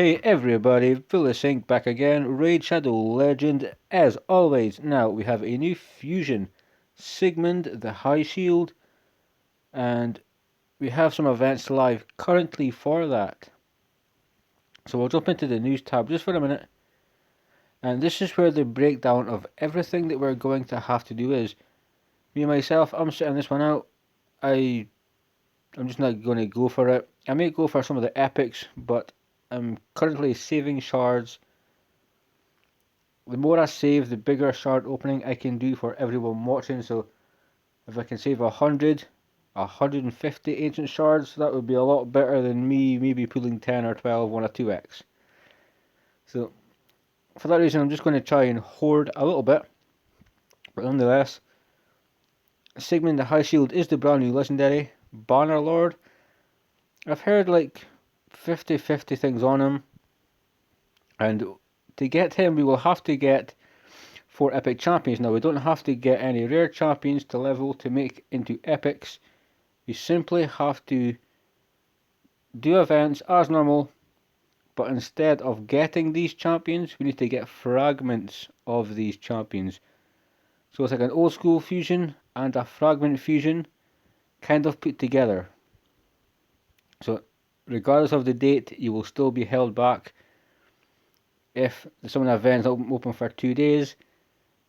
Hey everybody, Vilisink back again, Raid Shadow Legend as always. Now we have a new fusion, Sigmund the High Shield, and we have some events live currently for that. So we'll jump into the news tab just for a minute, and this is where the breakdown of everything that we're going to have to do is. Me myself, I'm setting this one out. I'm just not going to go for it. I may go for some of the epics, but I'm currently saving shards. The more I save, the bigger shard opening I can do for everyone watching. So if I can save 100, 150 ancient shards, that would be a lot better than me maybe pulling 10 or 12 on a 2x. So for that reason, I'm just going to try and hoard a little bit. But nonetheless, Sigmund the High Shield is the brand new legendary bannerlord. I've heard like 50-50 things on him, and to get him we will have to get 4 epic champions. Now we don't have to get any rare champions to level to make into epics. We simply have to do events as normal, but instead of getting these champions we need to get fragments of these champions. So it's like an old school fusion and a fragment fusion kind of put together. So regardless of the date, you will still be held back. If some of the events open for 2 days,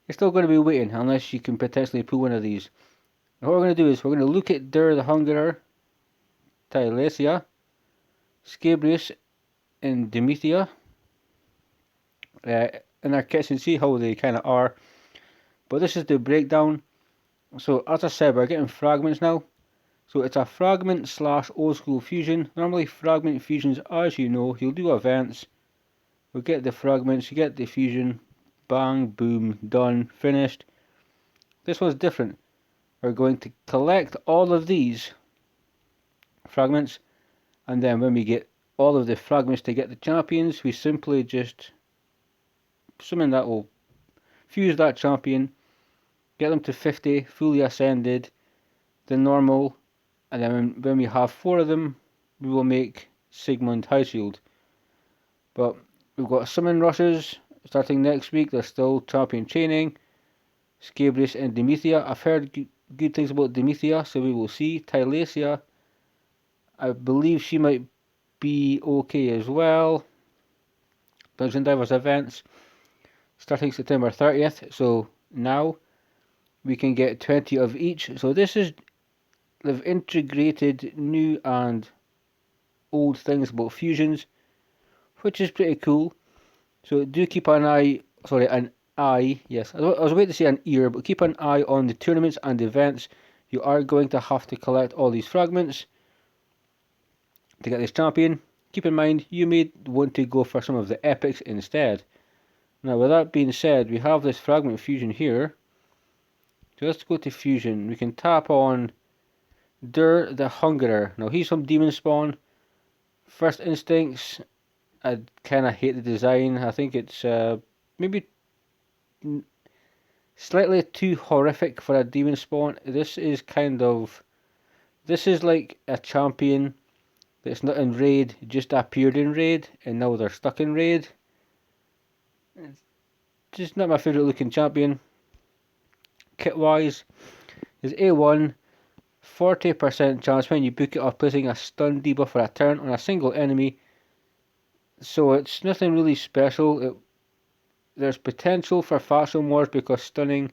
you're still going to be waiting unless you can potentially pull one of these. And what we're going to do is we're going to look at Dur the Hungerer, Tylesia, Scabrius, and Amithia in our kits and see how they kind of are. But this is the breakdown. So as I said, we're getting fragments now. So it's a fragment / old school fusion. Normally fragment fusions, as you know, you'll do events. We'll get the fragments, you get the fusion, bang, boom, done, finished. This one's different. We're going to collect all of these fragments, and then when we get all of the fragments to get the champions, we simply just summon that will fuse that champion, get them to 50, fully ascended, the normal, and then when we have 4 of them, we will make Sigmund High Shield. But we've got summon rushes starting next week. There's still champion training, Scabrius and Amithia. I've heard good things about Amithia, so we will see. Tylesia, I believe she might be okay as well. Dungeon Divers events starting September 30th, so now we can get 20 of each. So this is, they've integrated new and old things about fusions, which is pretty cool. So do keep an eye, yes, I was waiting to say an ear, but keep an eye on the tournaments and events. You are going to have to collect all these fragments to get this champion. Keep in mind, you may want to go for some of the epics instead. Now with that being said, we have this fragment fusion here. So let's go to fusion. We can tap on Dur the Hungerer. Now he's from Demon Spawn. First instincts, I kind of hate the design. I think it's maybe slightly too horrific for a Demon Spawn. This is like a champion that's not in raid, just appeared in raid, and now they're stuck in raid. It's just not my favourite looking champion. Kit wise, is A1, 40% chance when you book it of placing a stun debuff for a turn on a single enemy. So it's nothing really special. There's potential for faction wars because stunning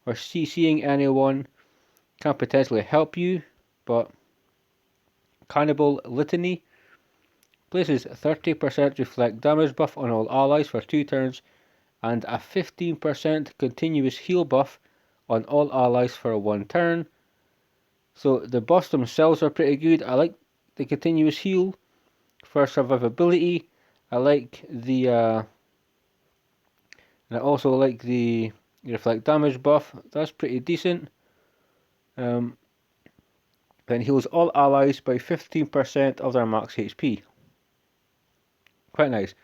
or CCing anyone can potentially help you, but Cannibal Litany places 30% reflect damage buff on all allies for 2 turns and a 15% continuous heal buff on all allies for 1 turn. So the buffs themselves are pretty good. I like the continuous heal for survivability. I like the and I also like the reflect damage buff. That's pretty decent. Then heals all allies by 15% of their max HP. Quite nice.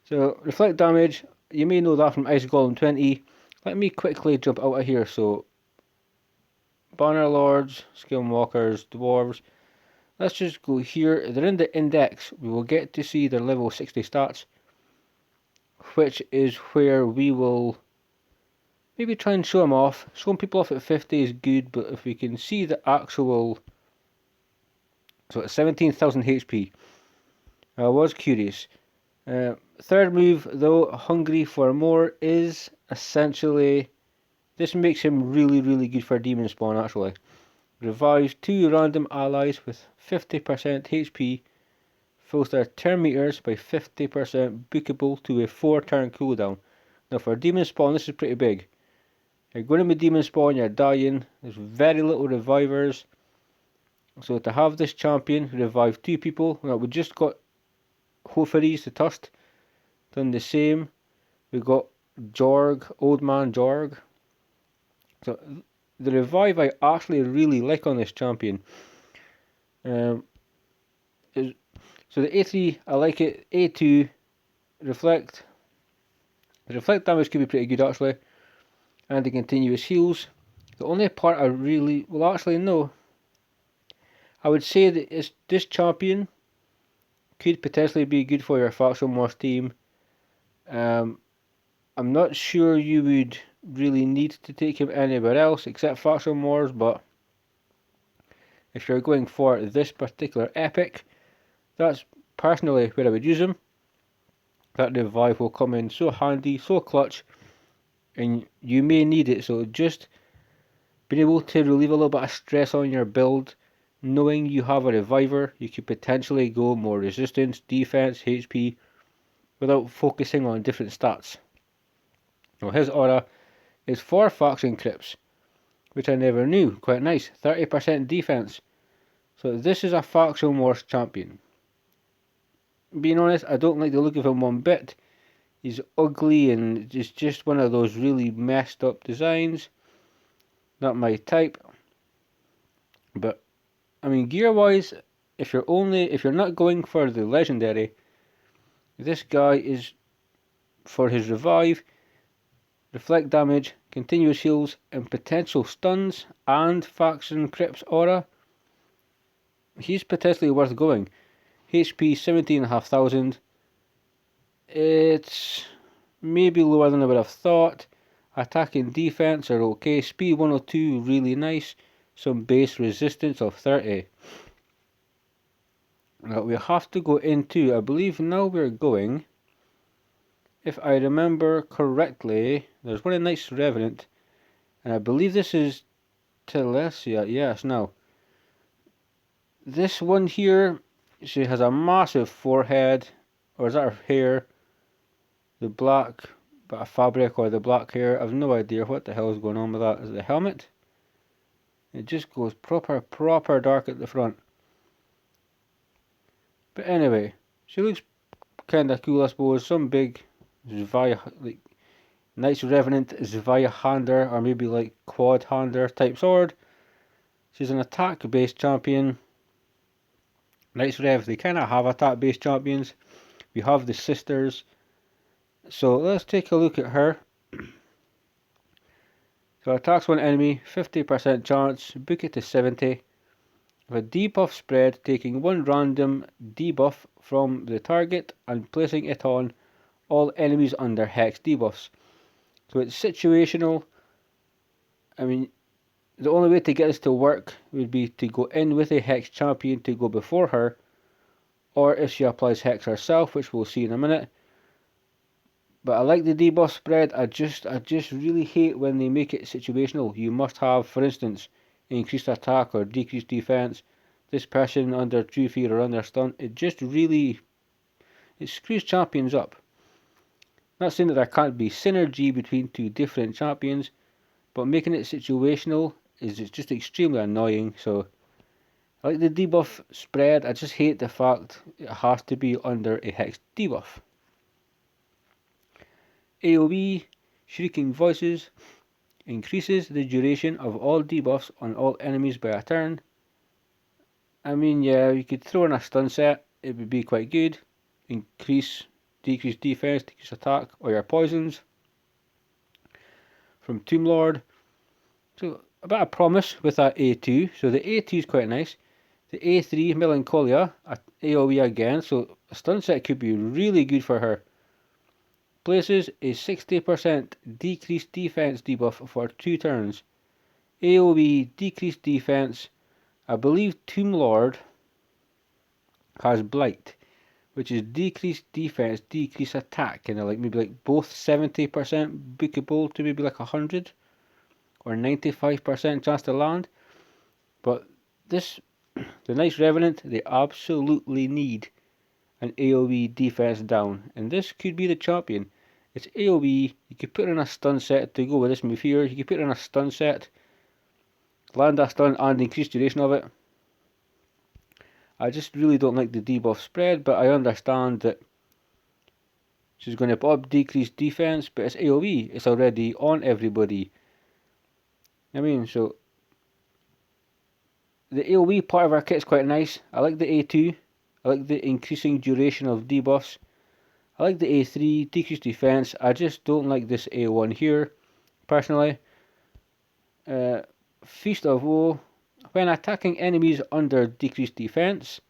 So reflect damage, you may know that from Ice Golem 20. Let me quickly jump out of here. So bannerlords, skinwalkers, dwarves. let's just go here. They're in the index. We will get to see their level 60 stats, which is where we will maybe try and show them off. Showing people off at 50 is good, but if we can see the actual... So it's 17,000 HP. I was curious. Third move, though, Hungry for More, is essentially... This makes him really, really good for Demon Spawn, actually. Revives 2 random allies with 50% HP. Fills their turn meters by 50% bookable to a 4-turn cooldown. Now for Demon Spawn, this is pretty big. You're going to be Demon Spawn, you're dying. There's very little revivers. So to have this champion revive 2 people, well, we just got Hofaries the Tusk. Done the same. We got Jorg, Old Man Jorg. So the revive I actually really like on this champion. So the A3 I like it. A2 reflect. The reflect damage could be pretty good actually, and the continuous heals. The only part I really no. I would say that this champion could potentially be good for your Faction Wars team. I'm not sure you would really need to take him anywhere else except Faction Wars, but if you're going for this particular epic, that's personally where I would use him. That revive will come in so handy, so clutch, and you may need it. So just being able to relieve a little bit of stress on your build, knowing you have a reviver, you could potentially go more resistance, defense, HP, without focusing on different stats. Now his aura is 4 faction crypts, which I never knew. Quite nice. 30% defense. So this is a Faction Wars champion. Being honest, I don't like the look of him one bit. He's ugly and it's just one of those really messed up designs. Not my type. But I mean, gear wise, if you're not going for the legendary, this guy is for his revive, reflect damage, continuous heals, and potential stuns and faction crypts aura. He's potentially worth going. HP 17,500. It's maybe lower than I would have thought. Attack and defense are okay. Speed 102, really nice. Some base resistance of 30. Now we have to go into, I believe now we're going, if I remember correctly, there's one nice Revenant, and I believe this is Telesia, yes, now. This one here, she has a massive forehead, or is that her hair? The black bit of fabric or the black hair, I've no idea what the hell is going on with that. Is it the helmet? It just goes proper dark at the front. But anyway, she looks kinda cool I suppose. Some big nice Revenant Zweihander, or maybe like quad hander type sword. She's an attack based champion. Nice Rev, they kinda have attack based champions. We have the sisters. So let's take a look at her. So attacks one enemy, 50% chance, book it to 70. With a debuff spread, taking one random debuff from the target and placing it on all enemies under hex debuffs. So it's situational. I mean, the only way to get this to work would be to go in with a hex champion to go before her, or if she applies hex herself, which we'll see in a minute. But I like the debuff spread. I just really hate when they make it situational. You must have, for instance, increased attack or decreased defense. This person under true fear or under stun. It just really, it screws champions up. Not saying that there can't be synergy between two different champions, but making it situational is just extremely annoying. So I like the debuff spread. I just hate the fact it has to be under a hex debuff. AoE, Shrieking Voices, increases the duration of all debuffs on all enemies by a turn. I mean, yeah, you could throw in a stun set, it would be quite good. Decrease defense, decrease attack, or your poisons. From Tomb Lord. So, a bit of promise with that A2. So the A2 is quite nice. The A3 Melancholia, AoE again, so a stun set could be really good for her. Places a 60% decreased defense debuff for 2 turns. AoE decreased defense. I believe Tomb Lord has Blight, which is decreased defense, decreased attack, and like maybe like both 70% bookable to maybe like 100 or 95% chance to land. But this, the Knights Revenant, they absolutely need an AoE defense down, and this could be the champion. It's AoE, you could put in a stun set to go with this move here, you could put in a stun set, land a stun and increase duration of it. I just really don't like the debuff spread, but I understand that she's going to put up decreased defense, but it's AoE, it's already on everybody. I mean, so the AoE part of our kit is quite nice. I like the A2, I like the increasing duration of debuffs. I like the A3, decreased defense. I just don't like this A1 here, personally. Feast of Woe. When attacking enemies under decreased defense,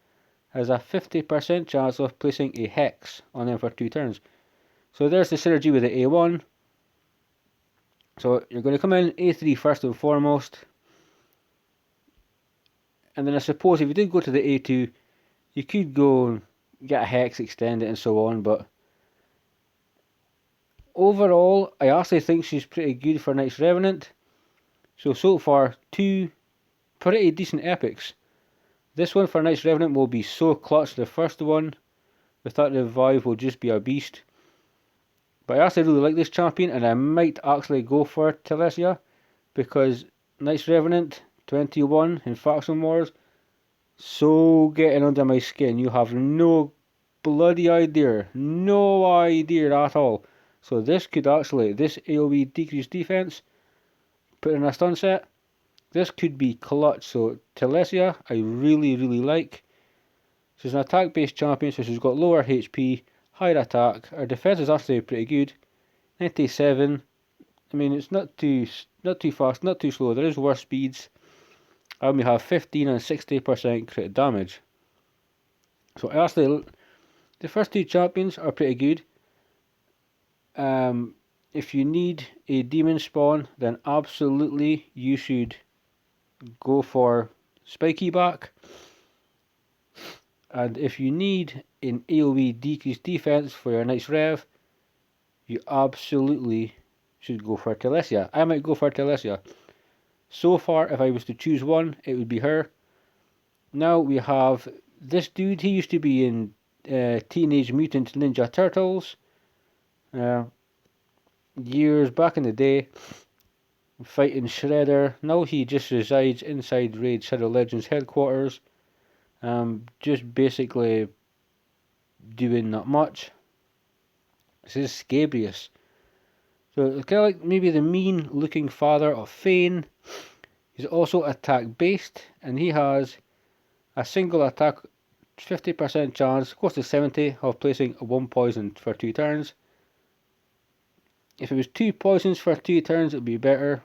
has a 50% chance of placing a hex on them for 2 turns. So there's the synergy with the A1. So you're going to come in A3 first and foremost. And then I suppose if you did go to the A2, you could go and get a hex, extend it and so on, but overall, I actually think she's pretty good for Knights Revenant. So far, 2 pretty decent epics. This one for Knights Revenant will be so clutch. The first one, with that revive, will just be a beast. But I actually really like this champion, and I might actually go for Telesia, because Knights Revenant 21 in Faction Wars, so getting under my skin. You have no bloody idea. No idea at all. So this could actually, this AoE decreased defense, put in a stun set, this could be clutch. So Telesia, I really like. She's an attack based champion, so she's got lower HP, higher attack. Her defense is actually pretty good. 97. I mean, it's not too fast, not too slow. There is worse speeds. I only have 15 and 60% crit damage. So actually, the first 2 champions are pretty good. If you need a demon spawn, then absolutely you should go for Spiky back. And if you need an AoE decreased defense for your Knights Rev, you absolutely should go for Telesia. I might go for Telesia. So far, if I was to choose one, it would be her. Now we have this dude. He used to be in Teenage Mutant Ninja Turtles. Years back in the day, fighting Shredder. Now he just resides inside Raid Shadow Legends headquarters. Just basically doing not much. This is Scabrius. So it's kind of like maybe the mean looking father of Fane. He's also attack based, and he has a single attack 50% chance, close to 70, of placing 1 poison for 2 turns. If it was 2 poisons for 2 turns, it would be better,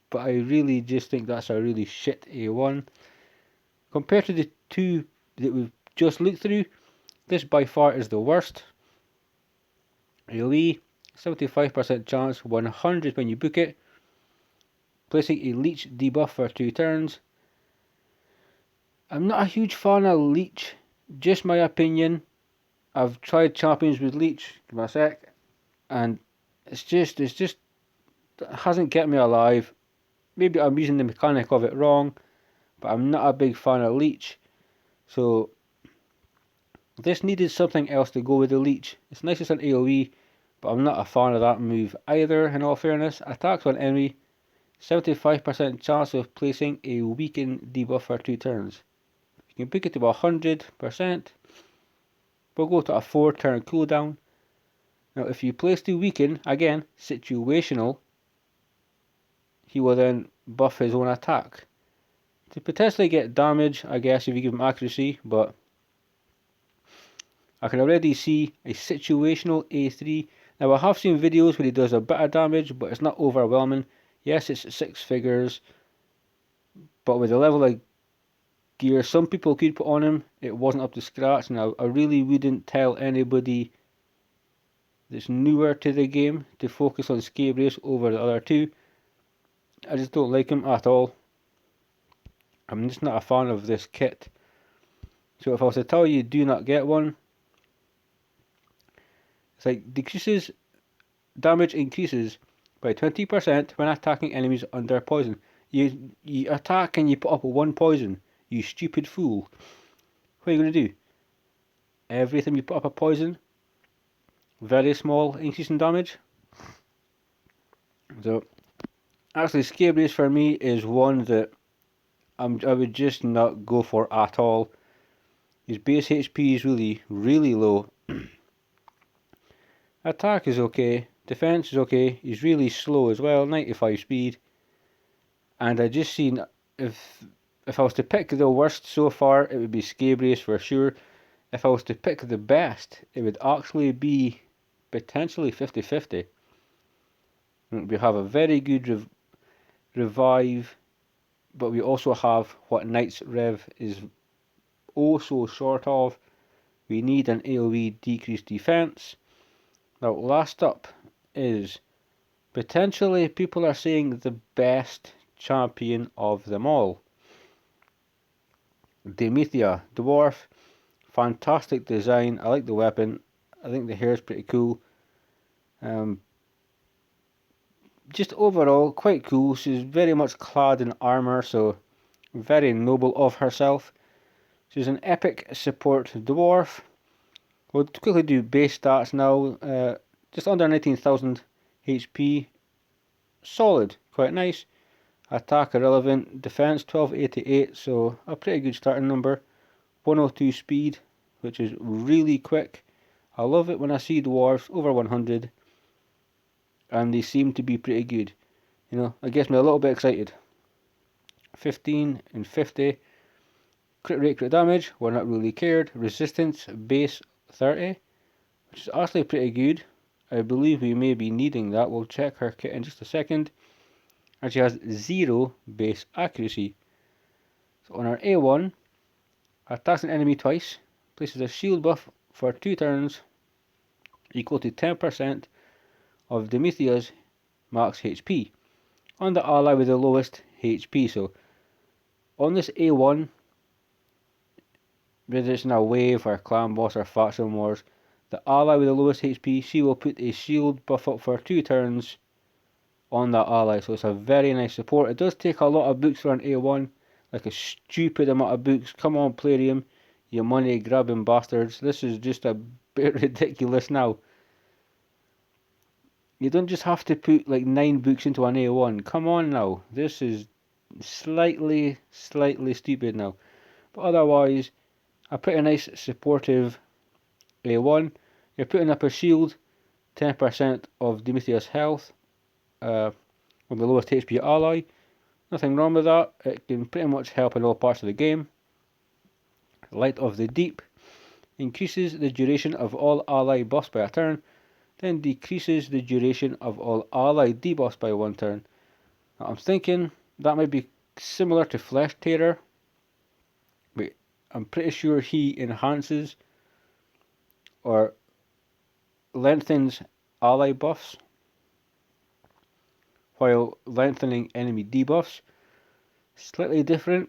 but I really just think that's a really shit A1. Compared to the 2 that we've just looked through, this by far is the worst. AoE, 75% chance, 100 when you book it, placing a leech debuff for 2 turns. I'm not a huge fan of leech, just my opinion. I've tried champions with leech, give me a sec, and it's just it hasn't kept me alive. Maybe I'm using the mechanic of it wrong, but I'm not a big fan of leech. So this needed something else to go with the leech. It's nice as an AoE, but I'm not a fan of that move either, in all fairness. Attacks on enemy, 75% chance of placing a weaken debuff for 2 turns. You can pick it to 100%. We'll go to a 4 turn cooldown. Now if you place the weaken, again, situational, he will then buff his own attack. To potentially get damage, I guess, if you give him accuracy, but I can already see a situational A3. Now I have seen videos where he does a bit of damage, but it's not overwhelming. Yes, it's 6 figures, but with the level of gear some people could put on him, it wasn't up to scratch, and I really wouldn't tell anybody that's newer to the game to focus on Scabrace over the other two. I just don't like him at all. I'm just not a fan of this kit. So if I was to tell you do not get one, it's like decreases damage increases by 20% when attacking enemies under poison. You attack and you put up one poison, you stupid fool. What are you going to do? Every time you put up a poison, very small increase in damage. So actually Scabrace for me is one that I would just not go for at all. His base HP is really low. Attack is okay, defense is okay, he's really slow as well, 95 speed. And I just seen, if I was to pick the worst so far, it would be Scabrace for sure. If I was to pick the best, it would actually be potentially 50-50. We have a very good revive, but we also have what Knight's Rev is oh so short of. We need an AoE decreased defense. Now last up is potentially people are saying the best champion of them all. The Amithia Dwarf, fantastic design, I like the weapon, I think the hair is pretty cool. Just overall quite cool. She's very much clad in armour, so very noble of herself. She's an epic support dwarf. We'll quickly do base stats now. Just under 19,000 HP. Solid, quite nice. Attack irrelevant. Defense 1288, so a pretty good starting number. 102 speed, which is really quick. I love it when I see dwarves over 100 and they seem to be pretty good. You know, it gets me a little bit excited. 15 and 50. Crit rate, crit damage, we're not really cared. Resistance, base 30, which is actually pretty good. I believe we may be needing that. We'll check her kit in just a second. And she has 0 base accuracy. So on our A1, attacks an enemy twice, places a shield buff for 2 turns, equal to 10% of Amithia's max HP, on the ally with the lowest HP. So on this A1, whether it's in a wave or clan boss or faction wars, the ally with the lowest HP, she will put a shield buff up for 2 turns on that ally. So it's a very nice support. It does take a lot of books for an A1, like a stupid amount of books. Come on, Plarium, you money grabbing bastards. This is just a bit ridiculous now. You don't just have to put like 9 books into an A1. Come on now. This is slightly stupid now. But otherwise, a pretty nice supportive A1. You're putting up a shield, 10% of Amithia's health on the lowest HP ally. Nothing wrong with that. It can pretty much help in all parts of the game. Light of the Deep increases the duration of all ally buffs by a turn, then decreases the duration of all ally debuffs by 1 turn. Now I'm thinking that might be similar to Flesh Tearer, but I'm pretty sure he enhances or lengthens ally buffs while lengthening enemy debuffs. Slightly different,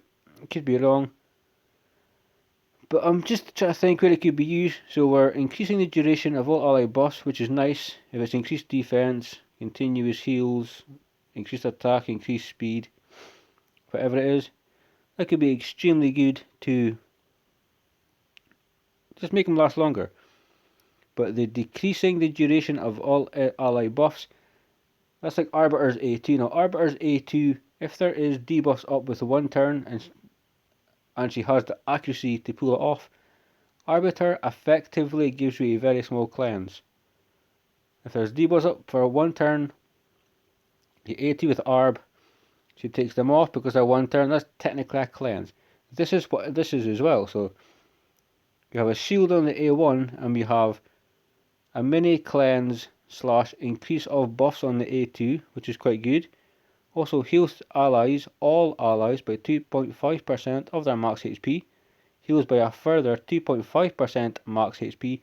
could be wrong, but I'm just trying to think where it could be used. So we're increasing the duration of all ally buffs, which is nice. If it's increased defense, continuous heals, increased attack, increased speed, whatever it is, that could be extremely good to just make them last longer. But the decreasing the duration of all ally buffs, that's like Arbiter's A2. Now Arbiter's A2, if there is debuffs up with 1 turn and she has the accuracy to pull it off, Arbiter effectively gives you a very small cleanse. If there's debuffs up for 1 turn, the A2 with Arb, she takes them off because they're 1 turn, that's technically a cleanse. This is what this is as well. So you have a shield on the A1 and we have a mini cleanse / increase of buffs on the A2, which is quite good. Also heals allies, all allies, by 2.5% of their max HP. Heals by a further 2.5% max HP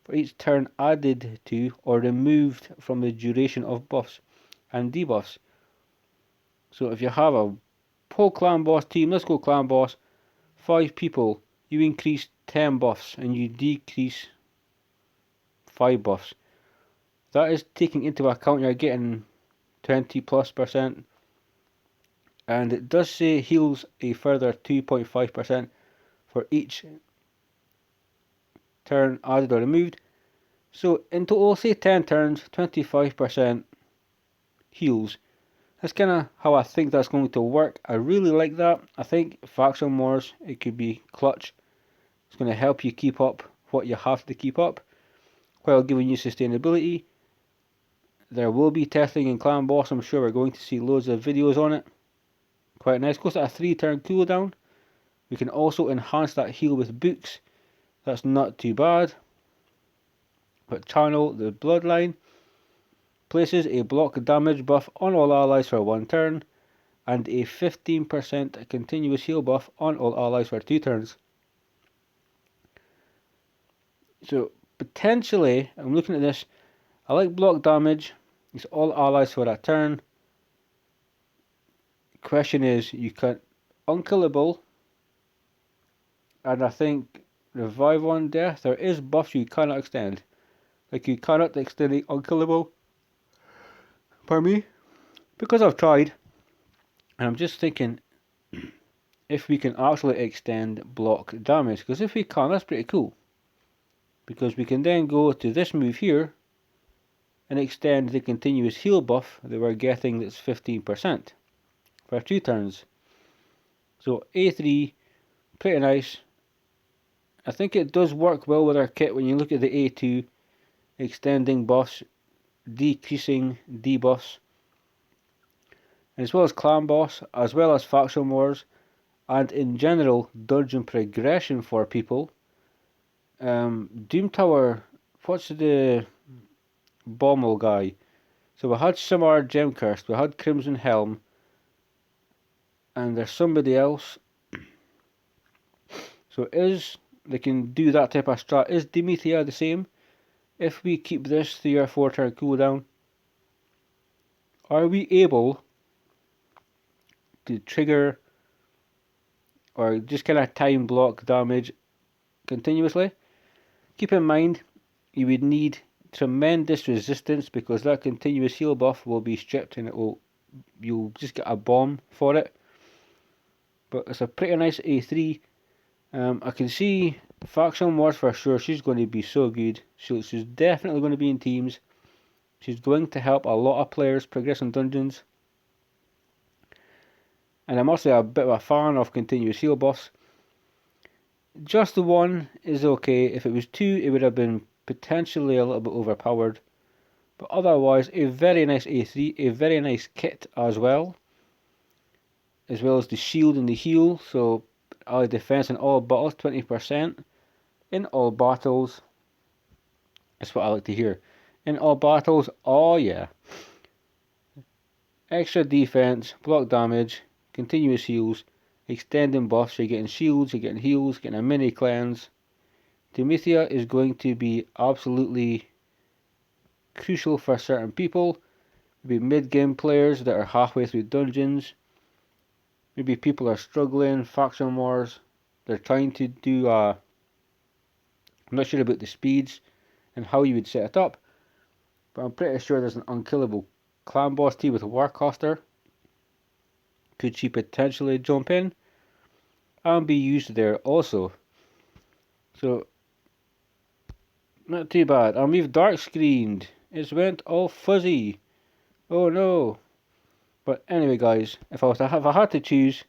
for each turn added to or removed from the duration of buffs and debuffs. So if you have a whole clan boss team, let's go clan boss, 5 people, you increase 10 buffs and you decrease 5 buffs. That is taking into account you're getting 20+%, and it does say heals a further 2.5% for each turn added or removed. So in total, say 10 turns, 25% heals. That's kind of how I think that's going to work. I really like that. I think Faction Wars, it could be clutch. It's going to help you keep up what you have to keep up while giving you sustainability. There will be testing in Clan Boss. I'm sure we're going to see loads of videos on it. Quite nice. Goes to a 3-turn cooldown. We can also enhance that heal with books. That's not too bad. But channel the bloodline. Places a block damage buff on all allies for 1 turn. And a 15% continuous heal buff on all allies for 2 turns. So potentially, I'm looking at this. I like block damage. It's all allies for a turn. Question is, you can unkillable, and I think revive on death. There is buffs you cannot extend. Like you cannot extend the unkillable. Pardon me? Because I've tried, and I'm just thinking if we can actually extend block damage. Because if we can, that's pretty cool. Because we can then go to this move here and extend the continuous heal buff that we're getting, that's 15% for 2 turns. So A3, pretty nice. I think it does work well with our kit when you look at the A2, extending buffs, decreasing debuffs, as well as clan boss, as well as faction wars, and in general dungeon progression for people. Doom Tower, what's the Bommel guy? So we had Samar Gemcurst, we had Crimson Helm, and there's somebody else. So they can do that type of strat. Is Amithia the same? If we keep this 3 or 4 turn cooldown, are we able to trigger or just kind of time block damage continuously? Keep in mind, you would need tremendous resistance because that continuous heal buff will be stripped and you'll just get a bomb for it. But it's a pretty nice A3. I can see Faction Wars for sure. She's going to be so good. She's definitely going to be in teams. She's going to help a lot of players progress in dungeons. And I'm also a bit of a fan of continuous heal buffs. Just the 1 is okay. If it was 2, it would have been potentially a little bit overpowered. But otherwise, a very nice A3, a very nice kit as well as the shield and the heal. So ally defense in all battles, 20% in all battles. That's what I like to hear. In all battles, oh yeah. Extra defense, block damage, continuous heals, extending buffs. You're getting shields, you're getting heals, getting a mini cleanse. Amithia is going to be absolutely crucial for certain people. Maybe mid-game players that are halfway through dungeons. Maybe people are struggling, faction wars. They're trying to do, I'm not sure about the speeds and how you would set it up. But I'm pretty sure there's an unkillable clan boss team with a Warcaster. Could she potentially jump in and be used there also? So, not too bad. We've dark screened. It's went all fuzzy. Oh no. But anyway guys, if I had to choose,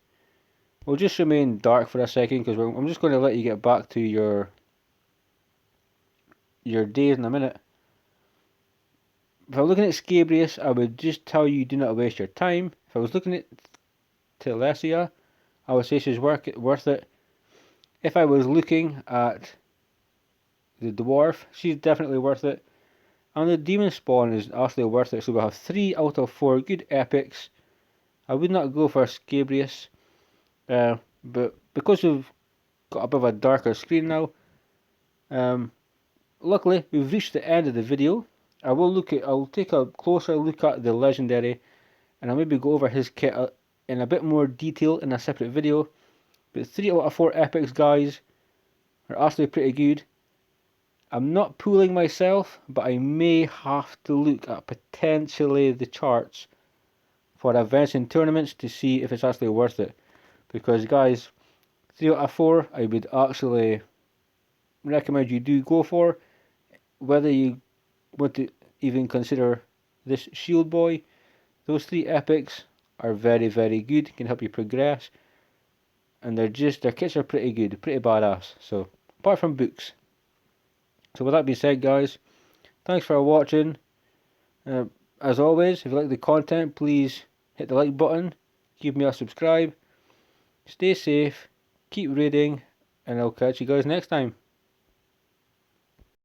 we'll just remain dark for a second because I'm just going to let you get back to your days in a minute. If I was looking at Scabrius, I would just tell you do not waste your time. If I was looking at Telesia, I would say she's worth it. If I was looking at the Dwarf, she's definitely worth it. And the Demon Spawn is actually worth it. So we have 3 out of 4 good epics I would not go for Scabrius, but because we've got a bit of a darker screen now, luckily we've reached the end of the video. I'll take a closer look at the legendary, and I'll maybe go over his kit in a bit more detail in a separate video. But 3 out of 4 epics, guys, are actually pretty good. I'm not pooling myself, but I may have to look at potentially the charts for events and tournaments to see if it's actually worth it. Because guys, 3 out of 4 I would actually recommend you do go for. Whether you want to even consider this shield boy, those 3 epics are very, very good, can help you progress. And their kits are pretty good, pretty badass. So, apart from books. So with that being said, guys, thanks for watching. As always, if you like the content, please hit the like button, give me a subscribe, stay safe, keep reading, and I'll catch you guys next time.